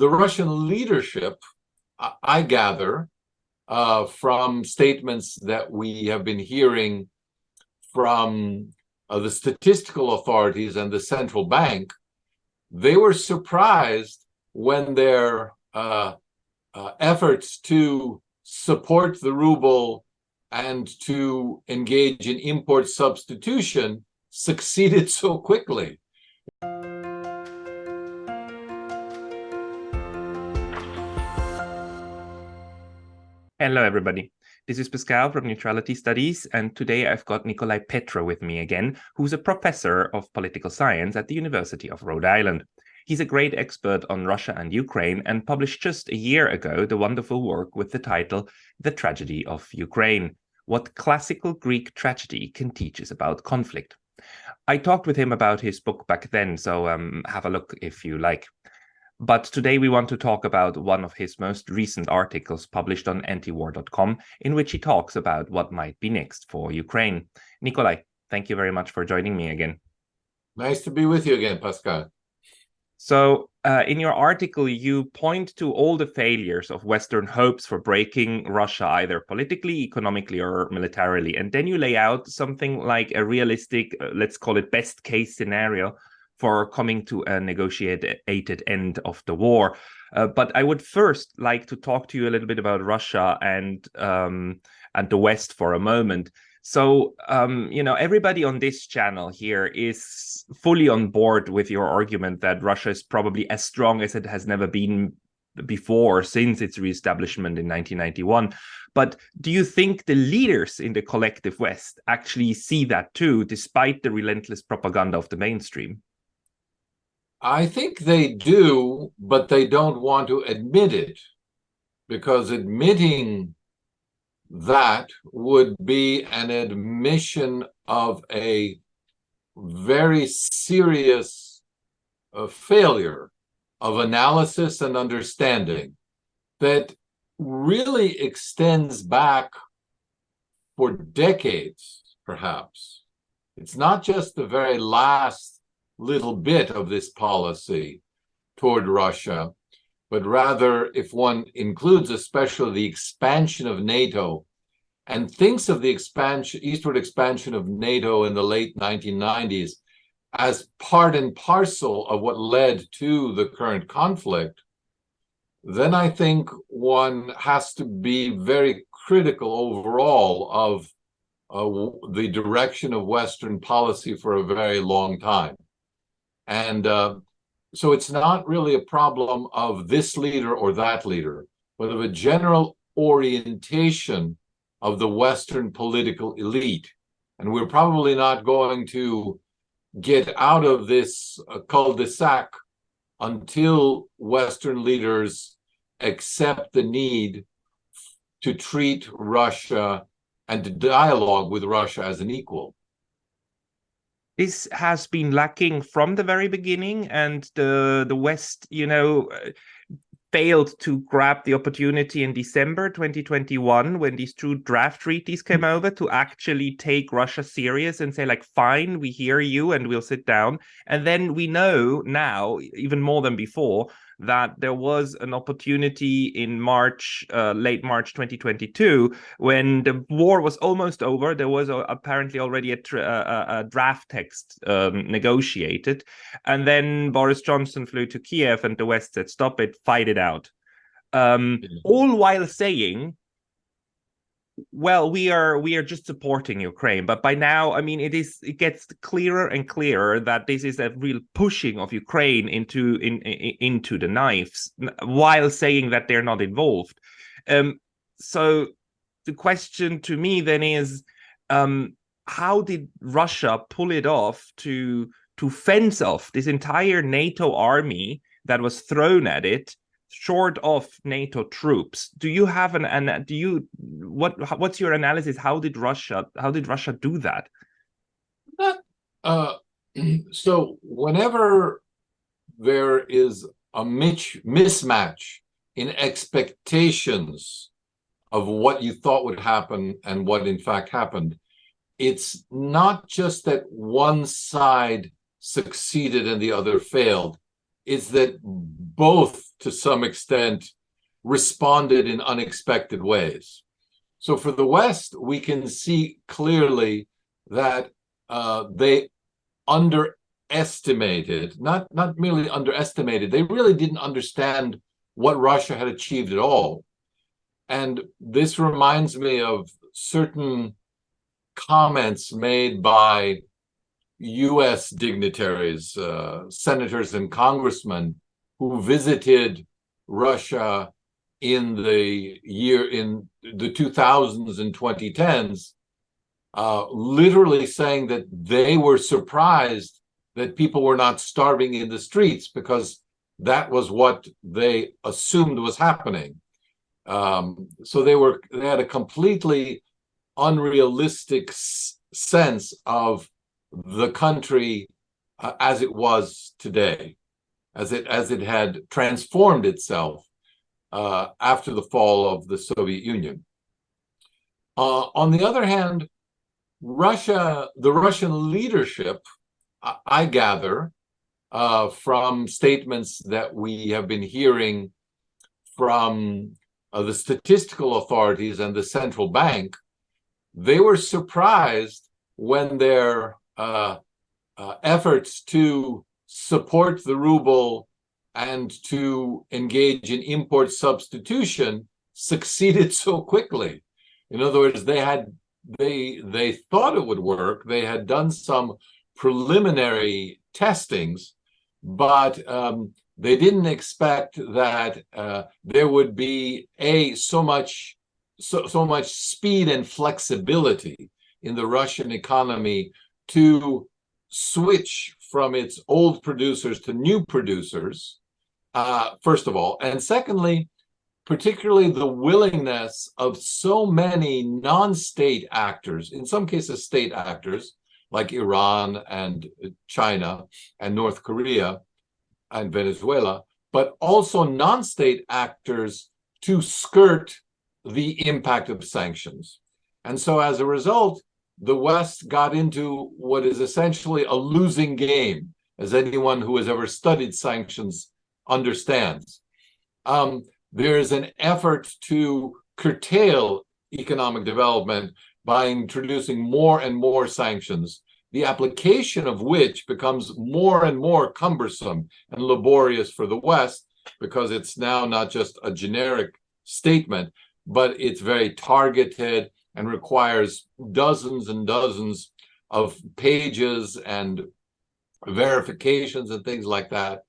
the Russian leadership, I gather, from statements that we have been hearing from the statistical authorities and the central bank, they were surprised when their efforts to support the ruble and to engage in import substitution succeeded so quickly. Hello, everybody. This is Pascal from Neutrality Studies, and today I've got Nicolai Petro with me again, who's a professor of political science at the University of Rhode Island. He's a great expert on Russia and Ukraine and published just a year ago the wonderful work with the title The Tragedy of Ukraine: What Classical Greek Tragedy Can Teach Us About Conflict. I talked with him about his book back then, so have a look if you like. But today we want to talk about one of his most recent articles published on antiwar.com, in which he talks about what might be next for Ukraine. Nicolai, thank you very much for joining me again. Nice to be with you again, Pascal. So in your article, you point to all the failures of Western hopes for breaking Russia, either politically, economically, or militarily. And then you lay out something like a realistic, let's call it best case scenario for coming to a negotiated end of the war. But I would first like to talk to you a little bit about Russia and the West for a moment. So, everybody on this channel here is fully on board with your argument that Russia is probably as strong as it has never been before since its reestablishment in 1991. But do you think the leaders in the collective West actually see that too, despite the relentless propaganda of the mainstream? I think they do, but they don't want to admit it, because admitting that would be an admission of a very serious failure of analysis and understanding that really extends back for decades, perhaps. It's not just the very last little bit of this policy toward Russia, but rather, if one includes especially the expansion of NATO and thinks of the eastward expansion of NATO in the late 1990s as part and parcel of what led to the current conflict, then I think one has to be very critical overall of the direction of Western policy for a very long time. And so it's not really a problem of this leader or that leader, but of a general orientation of the Western political elite. And we're probably not going to get out of this cul-de-sac until Western leaders accept the need to treat Russia and to dialogue with Russia as an equal. This has been lacking from the very beginning, and the West, failed to grab the opportunity in December 2021 when these two draft treaties came over to actually take Russia serious and say, like, fine, we hear you and we'll sit down. And then we know now, even more than before, that there was an opportunity in late March 2022, when the war was almost over. There was apparently already a draft text negotiated. And then Boris Johnson flew to Kiev and the West said, stop it, fight it out. All while saying, well, we are just supporting Ukraine. But by now, I mean, it gets clearer and clearer that this is a real pushing of Ukraine into the knives, while saying that they're not involved. So the question to me then is, how did Russia pull it off to fence off this entire NATO army that was thrown at it, short of NATO troops? Do you have what's your analysis? How did Russia do that? So whenever there is a mismatch in expectations of what you thought would happen and what in fact happened, it's not just that one side succeeded and the other failed. is that both, to some extent, responded in unexpected ways. So for the West, we can see clearly that they underestimated, not merely underestimated, they really didn't understand what Russia had achieved at all. And this reminds me of certain comments made by US dignitaries, senators and congressmen who visited Russia in the 2000s and 2010s, literally saying that they were surprised that people were not starving in the streets, because that was what they assumed was happening. So they had a completely unrealistic sense of the country as it was today, as it had transformed itself after the fall of the Soviet Union. On the other hand, the Russian leadership, I gather, from statements that we have been hearing from the statistical authorities and the central bank, they were surprised when their efforts to support the ruble and to engage in import substitution succeeded so quickly. In other words, they thought it would work. They had done some preliminary testings, but they didn't expect that there would be so much speed and flexibility in the Russian economy to switch from its old producers to new producers, first of all. And secondly, particularly the willingness of so many non-state actors, in some cases state actors, like Iran and China and North Korea and Venezuela, but also non-state actors to skirt the impact of sanctions. And so as a result, the West got into what is essentially a losing game, as anyone who has ever studied sanctions understands. There is an effort to curtail economic development by introducing more and more sanctions, the application of which becomes more and more cumbersome and laborious for the West, because it's now not just a generic statement, but it's very targeted and requires dozens and dozens of pages and verifications and things like that.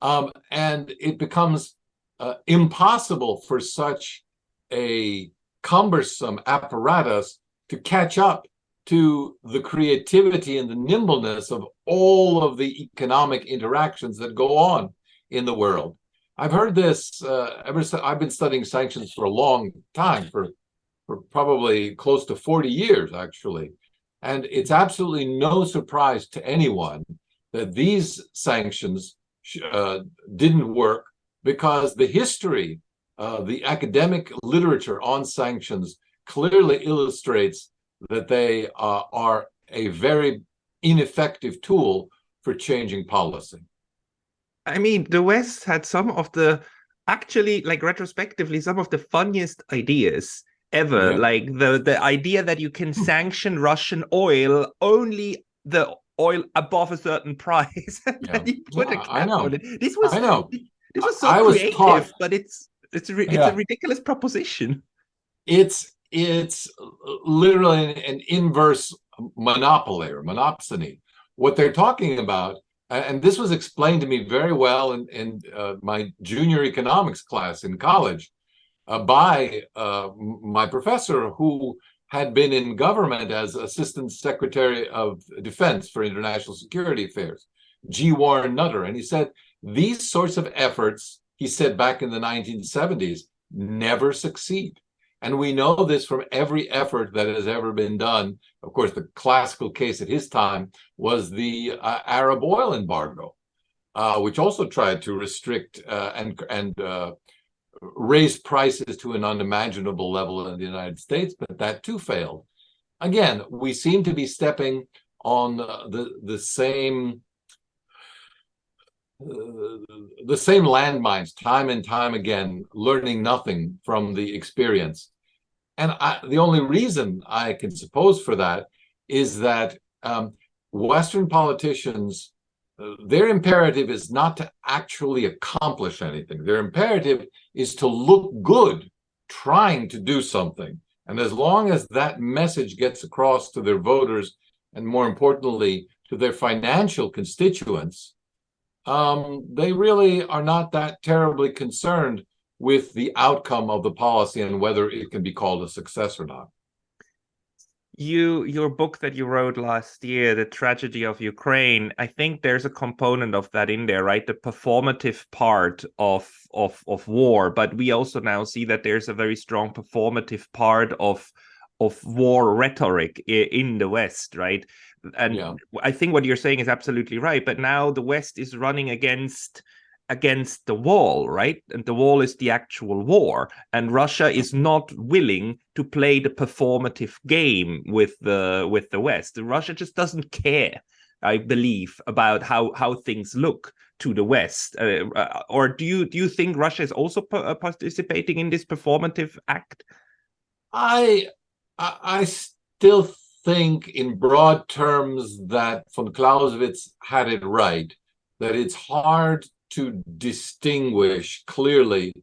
And it becomes impossible for such a cumbersome apparatus to catch up to the creativity and the nimbleness of all of the economic interactions that go on in the world. I've heard this I've been studying sanctions for a long time, for probably close to 40 years, actually. And it's absolutely no surprise to anyone that these sanctions didn't work, because the history, the academic literature on sanctions clearly illustrates that they are a very ineffective tool for changing policy. I mean, the West had some of the, actually, like retrospectively, some of the funniest ideas ever. Yeah. Like the idea that you can sanction Russian oil, only the oil above a certain price, and Yeah. then you put a cap on it. This I know. was so I was creative, taught, but it's a ridiculous proposition. It's literally an inverse monopoly or monopsony. What they're talking about, and this was explained to me very well in my junior economics class in college by my professor, who had been in government as Assistant Secretary of Defense for International Security Affairs, G. Warren Nutter. And he said, these sorts of efforts, he said back in the 1970s, never succeed. And we know this from every effort that has ever been done. Of course, the classical case at his time was the Arab oil embargo, which also tried to restrict and raise prices to an unimaginable level in the United States, but that too failed. Again, we seem to be stepping on the same the same landmines time and time again, learning nothing from the experience. And the only reason I can suppose for that is that Western politicians, their imperative is not to actually accomplish anything. Their imperative is to look good, trying to do something. And as long as that message gets across to their voters, and more importantly, to their financial constituents, they really are not that terribly concerned with the outcome of the policy and whether it can be called a success or not. Your book that you wrote last year, The Tragedy of Ukraine, I think there's a component of that in there, right? The performative part of war, but we also now see that there's a very strong performative part of war rhetoric in the West, right? And yeah. I think what you're saying is absolutely right. But now the West is running against the wall, right? And the wall is the actual war. And Russia is not willing to play the performative game with the West. Russia just doesn't care, I believe, about how things look to the West. Or do you think Russia is also participating in this performative act? I still think, in broad terms, that von Clausewitz had it right, that it's hard to distinguish clearly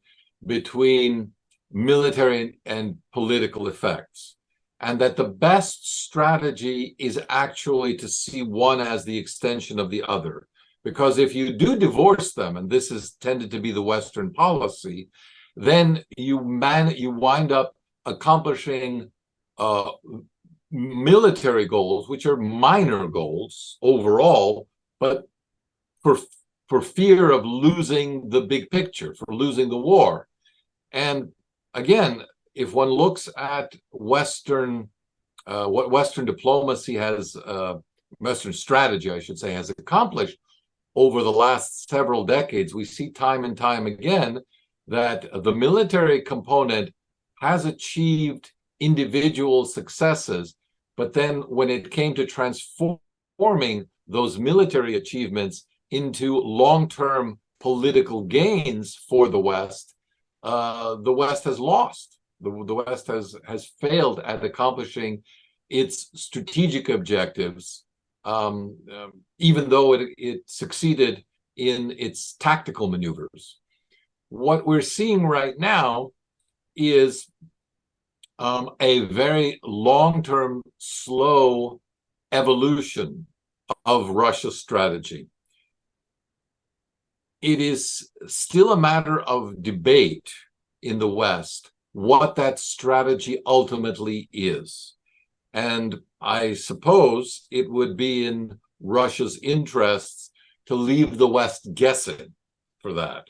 between military and political effects, and that the best strategy is actually to see one as the extension of the other. Because if you do divorce them, and this has tended to be the Western policy, then you wind up accomplishing military goals, which are minor goals overall, but for fear of losing the big picture, for losing the war. And again, if one looks at Western, what Western diplomacy has, Western strategy, I should say, has accomplished over the last several decades, we see time and time again that the military component has achieved individual successes, but then when it came to transforming those military achievements into long-term political gains for the West has lost. The West has failed at accomplishing its strategic objectives, even though it succeeded in its tactical maneuvers. What we're seeing right now is a very long-term, slow evolution of Russia's strategy. It is still a matter of debate in the West what that strategy ultimately is. And I suppose it would be in Russia's interests to leave the West guessing for that.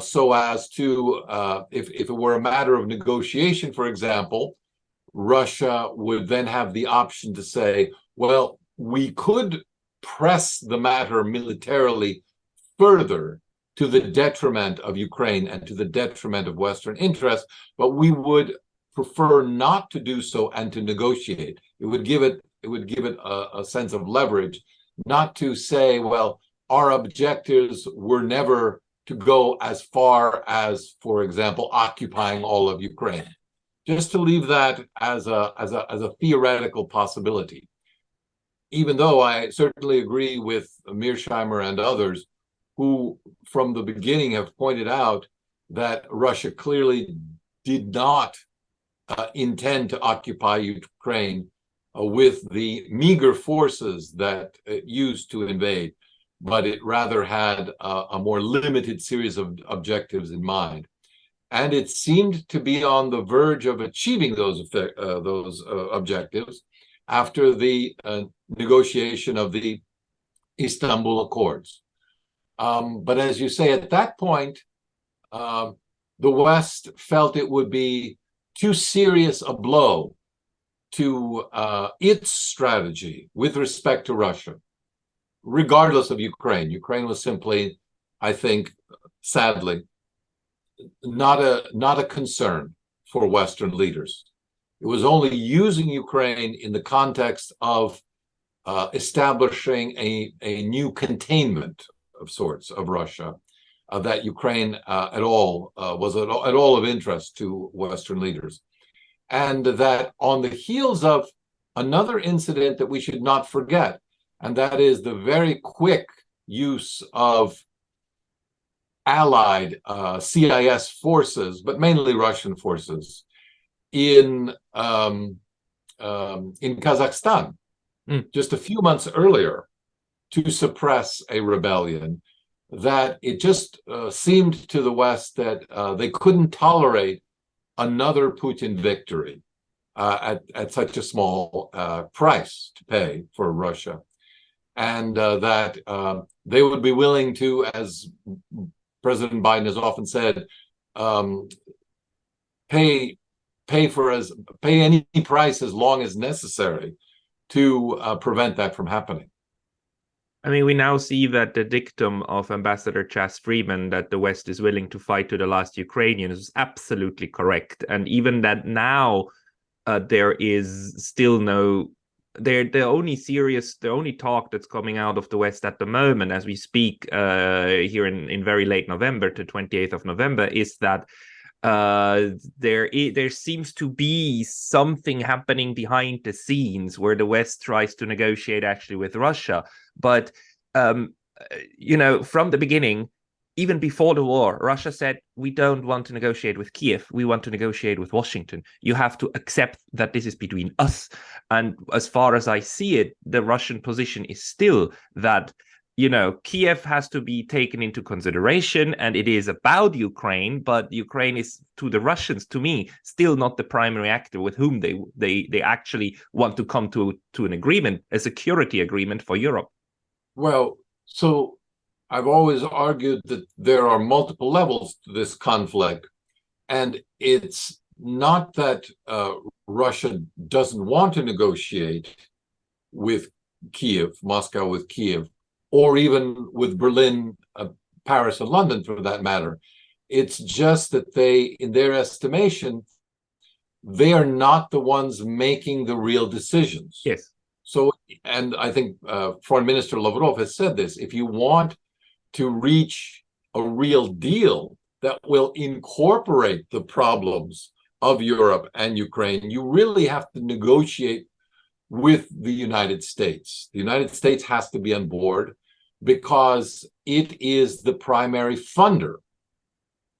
So as to, if it were a matter of negotiation, for example, Russia would then have the option to say, well, we could press the matter militarily further to the detriment of Ukraine and to the detriment of Western interests, but we would prefer not to do so and to negotiate. It would give it a sense of leverage, not to say, well, our objectives were never to go as far as, for example, occupying all of Ukraine. Just to leave that as a theoretical possibility. Even though I certainly agree with Mearsheimer and others who from the beginning have pointed out that Russia clearly did not intend to occupy Ukraine with the meager forces that it used to invade, but it rather had a more limited series of objectives in mind. And it seemed to be on the verge of achieving those objectives after the negotiation of the Istanbul Accords. But as you say, at that point, the West felt it would be too serious a blow to its strategy with respect to Russia, regardless of Ukraine. Ukraine was simply, I think, sadly, not a concern for Western leaders. It was only using Ukraine in the context of establishing a new containment of sorts of Russia, that Ukraine at all was at all of interest to Western leaders. And that on the heels of another incident that we should not forget, and that is the very quick use of allied CIS forces, but mainly Russian forces, in Kazakhstan, just a few months earlier, to suppress a rebellion, that it just seemed to the West that they couldn't tolerate another Putin victory at such a small price to pay for Russia, and that they would be willing to, as President Biden has often said, pay any price as long as necessary to prevent that from happening. I mean, we now see that the dictum of Ambassador Chas Freeman, that the West is willing to fight to the last Ukrainian, is absolutely correct. And even that now there is still no, the only talk that's coming out of the West at the moment, as we speak here in very late November, to 28th of November, is that there seems to be something happening behind the scenes where the West tries to negotiate actually with Russia. But, you know, from the beginning, even before the war, Russia said, we don't want to negotiate with Kiev. We want to negotiate with Washington. You have to accept that this is between us. And as far as I see it, the Russian position is still that, you know, Kiev has to be taken into consideration, and it is about Ukraine, but Ukraine is, to the Russians, to me, still not the primary actor with whom they actually want to come to an agreement, a security agreement for Europe. Well, so I've always argued that there are multiple levels to this conflict, and it's not that Russia doesn't want to negotiate with Kiev, Moscow with Kiev, or even with Berlin, Paris, and London, for that matter. It's just that they, in their estimation, they are not the ones making the real decisions. Yes. So, and I think Foreign Minister Lavrov has said this, if you want to reach a real deal that will incorporate the problems of Europe and Ukraine, you really have to negotiate with the United States. The United States has to be on board because it is the primary funder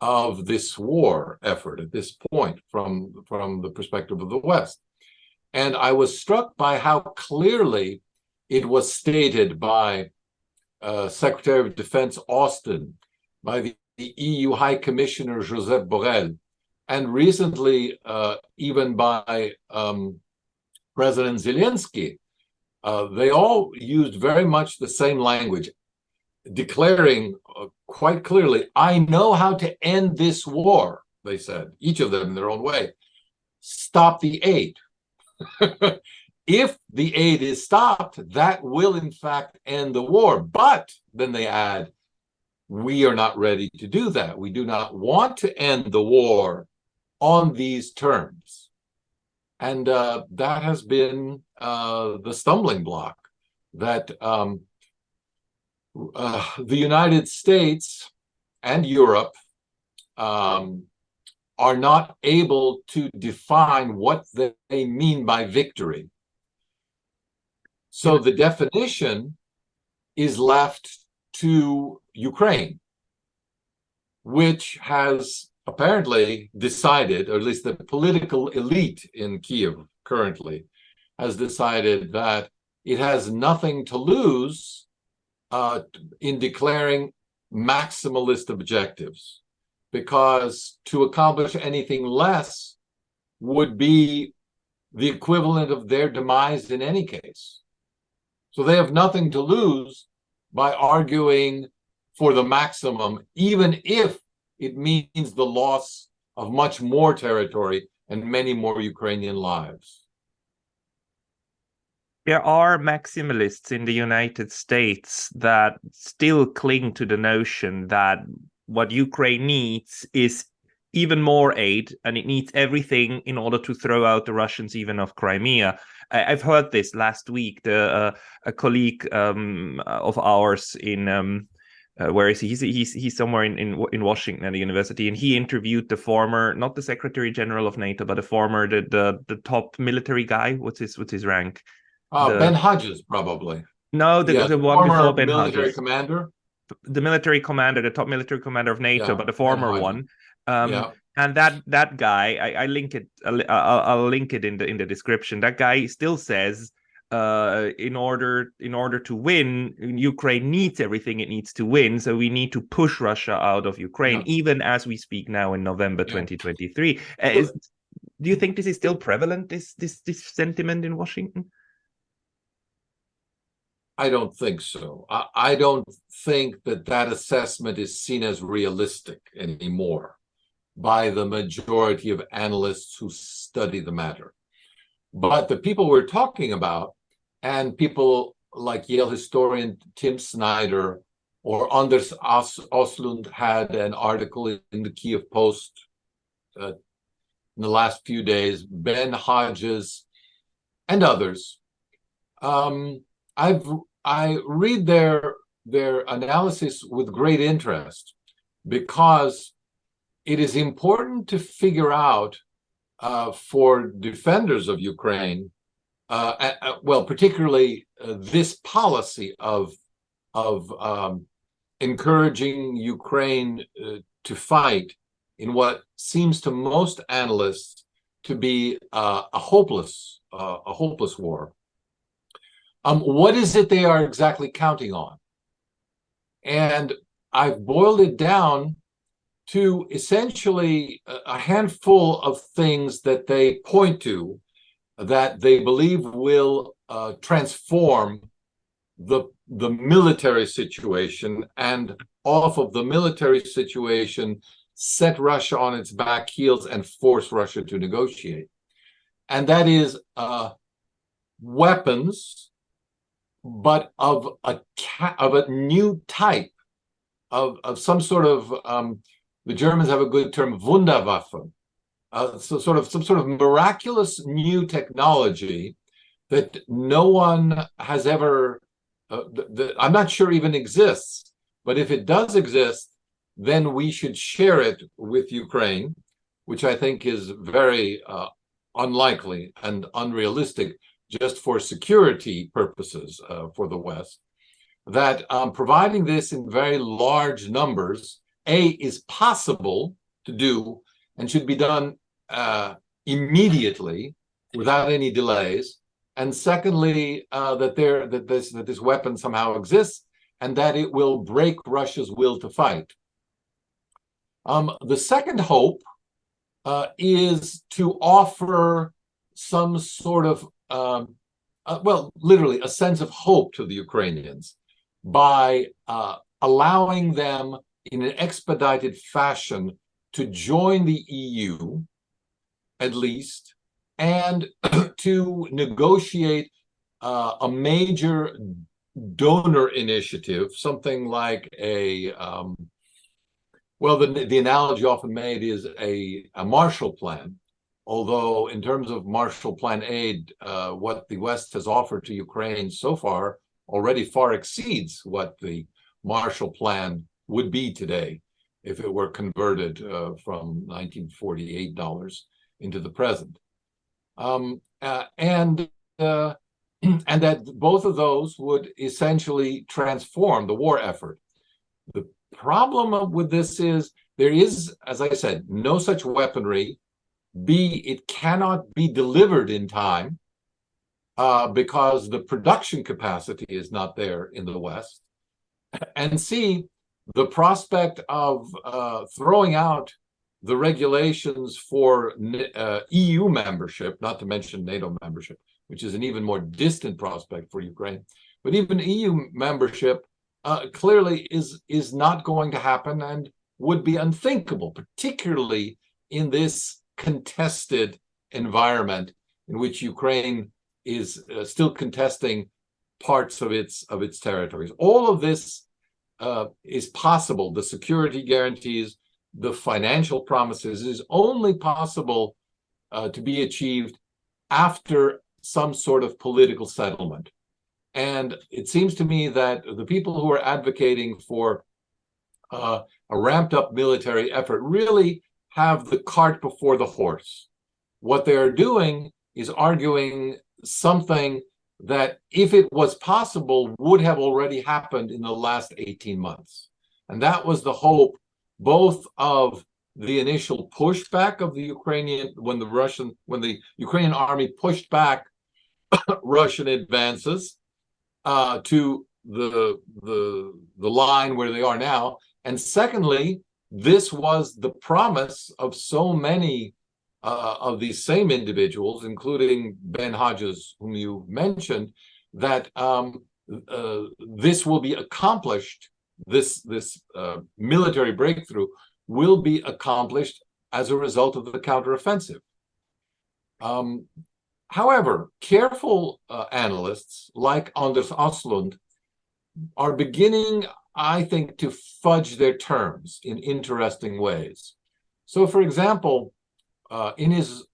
of this war effort at this point from the perspective of the West. And I was struck by how clearly it was stated by Secretary of Defense Austin, by the EU High Commissioner Josep Borrell, and recently even by President Zelensky. They all used very much the same language, declaring quite clearly, I know how to end this war, they said, each of them in their own way. Stop the aid. If the aid is stopped, that will in fact end the war. But then they add, we are not ready to do that. We do not want to end the war on these terms. And that has been the stumbling block, that the United States and Europe are not able to define what they mean by victory. So the definition is left to Ukraine, which has apparently decided, or at least the political elite in Kiev currently has decided, that it has nothing to lose in declaring maximalist objectives, because to accomplish anything less would be the equivalent of their demise in any case. So they have nothing to lose by arguing for the maximum, even if it means the loss of much more territory and many more Ukrainian lives. There are maximalists in the United States that still cling to the notion that what Ukraine needs is even more aid, and it needs everything in order to throw out the Russians even of Crimea. I've heard this last week. A colleague of ours in where is he? He's somewhere in Washington at the university, and he interviewed the former, not the Secretary General of NATO, but the former, the top military guy. What's his rank? Ben Hodges, probably. No, Yeah, the one former before Ben military Hodges. Commander. The military commander, the top military commander of NATO, Yeah, but the Ben former Hodges. one. Yeah. And that guy, I link it. I'll link it in the description. That guy still says, in order to win, Ukraine needs everything it needs to win. So we need to push Russia out of Ukraine, Yeah. even as we speak now in November 2023. Do you think this is still prevalent? This sentiment in Washington? I don't think so. I don't think that assessment is seen as realistic anymore by the majority of analysts who study the matter. But the people we're talking about, and people like Yale historian Tim Snyder or Anders Oslund had an article in the Kiev Post in the last few days, Ben Hodges and others. I read their analysis with great interest because it is important to figure out for defenders of Ukraine, well, particularly this policy of encouraging Ukraine to fight in what seems to most analysts to be a hopeless war. What is it they are exactly counting on? And I've boiled it down to essentially a handful of things that they point to that they believe will transform the military situation, and off of the military situation, set Russia on its back heels and force Russia to negotiate. And that is weapons, but of a new type, of some sort of the Germans have a good term, Wunderwaffe, so some sort of miraculous new technology that no one has ever, I'm not sure even exists, but if it does exist, then we should share it with Ukraine, which I think is very unlikely and unrealistic just for security purposes for the West, that providing this in very large numbers, is possible to do and should be done immediately without any delays. And secondly, that this weapon somehow exists and that it will break Russia's will to fight. The second hope is to offer some sort of, well, literally a sense of hope to the Ukrainians by allowing them in an expedited fashion to join the EU, at least, and to negotiate a major donor initiative, something like well, the analogy often made is a Marshall Plan, although in terms of Marshall Plan aid, what the West has offered to Ukraine so far already far exceeds what the Marshall Plan would be today if it were converted from 1948 dollars into the present. And that both of those would essentially transform the war effort. The problem with this is there is, as I said, no such weaponry. B, it cannot be delivered in time because the production capacity is not there in the West. And C, the prospect of throwing out the regulations for EU membership, not to mention NATO membership, which is an even more distant prospect for Ukraine, but even EU membership clearly is not going to happen and would be unthinkable, particularly in this contested environment in which Ukraine is still contesting parts of its territories. All of this is possible. The security guarantees, the financial promises is only possible to be achieved after some sort of political settlement. And it seems to me that the people who are advocating for a ramped up military effort really have the cart before the horse. What they're doing is arguing something that, if it was possible, would have already happened in the last 18 months. And that was the hope, both of the initial pushback of the Ukrainian, when the Ukrainian army pushed back Russian advances to the line where they are now. And secondly, this was the promise of so many of these same individuals, including Ben Hodges, whom you mentioned, that this will be accomplished, this military breakthrough will be accomplished as a result of the counteroffensive. However, careful analysts like Anders Oslund are beginning, I think, to fudge their terms in interesting ways. So, for example, in his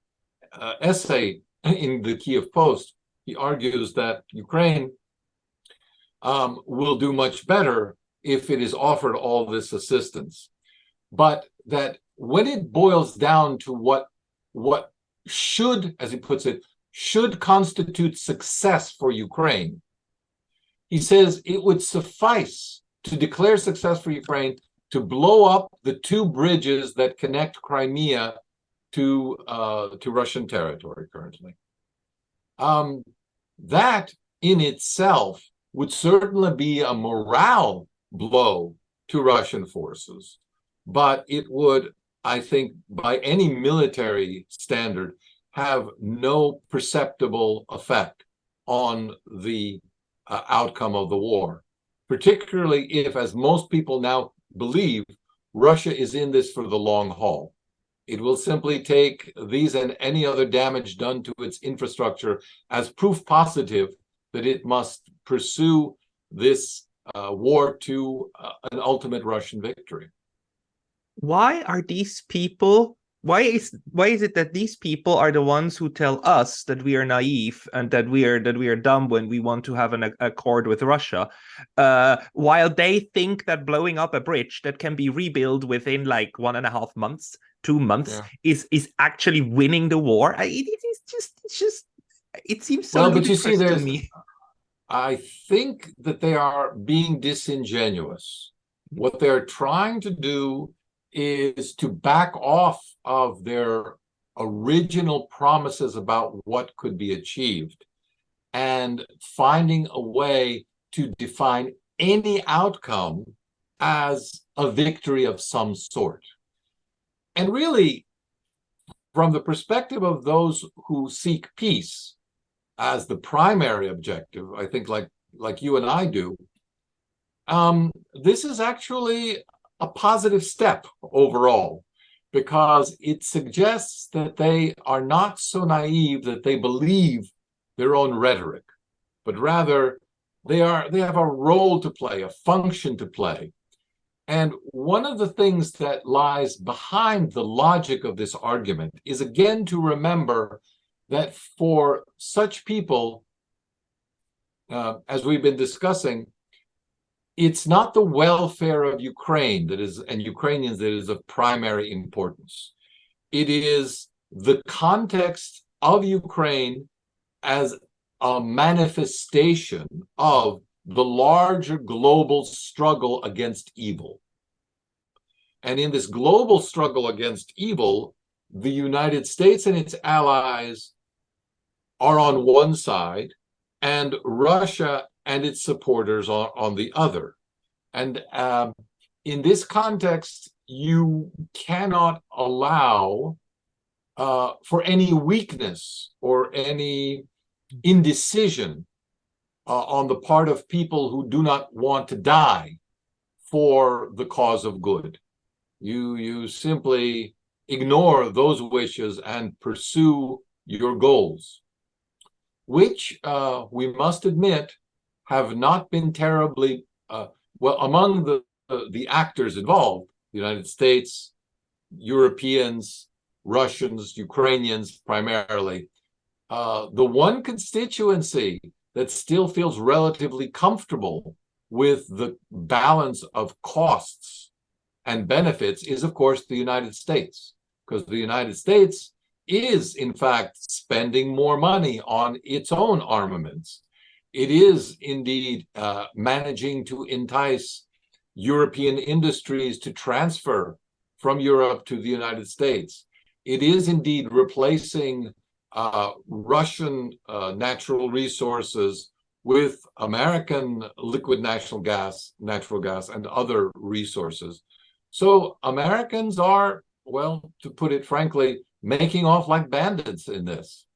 essay in the Kiev Post, he argues that Ukraine will do much better if it is offered all this assistance, but that when it boils down to what should, as he puts it, should constitute success for Ukraine, he says it would suffice to declare success for Ukraine to blow up the two bridges that connect Crimea to Russian territory currently. That in itself would certainly be a morale blow to Russian forces, but it would, I think, by any military standard, have no perceptible effect on the outcome of the war, particularly if, as most people now believe, Russia is in this for the long haul. It will simply take these and any other damage done to its infrastructure as proof positive that it must pursue this war to an ultimate Russian victory. Why are these people? Why is it that these people are the ones who tell us that we are naive and that we are dumb when we want to have an accord with Russia, while they think that blowing up a bridge that can be rebuilt within like 1.5 months, 2 months, is actually winning the war? It seems so ludicrous to me. I think that they are being disingenuous. What they're trying to do is to back off of their original promises about what could be achieved and finding a way to define any outcome as a victory of some sort. And really, from the perspective of those who seek peace as the primary objective, I think like you and I do, this is actually a positive step overall, because it suggests that they are not so naive that they believe their own rhetoric, but rather they have a role to play, a function to play. And one of the things that lies behind the logic of this argument is, again, to remember that for such people, as we've been discussing, it's not the welfare of Ukraine and Ukrainians that is of primary importance. It is the context of Ukraine as a manifestation of the larger global struggle against evil. And in this global struggle against evil, the United States and its allies are on one side, and Russia and its supporters are on the other. And in this context, you cannot allow for any weakness or any indecision on the part of people who do not want to die for the cause of good. You simply ignore those wishes and pursue your goals, which we must admit have not been terribly well among the actors involved: the United States, Europeans, Russians, Ukrainians primarily. The one constituency that still feels relatively comfortable with the balance of costs and benefits is, of course, the United States, because the United States is, in fact, spending more money on its own armaments. It is indeed managing to entice European industries to transfer from Europe to the United States. It is indeed replacing Russian natural resources with American liquid natural gas, and other resources. So Americans are, well, to put it frankly, making off like bandits in this.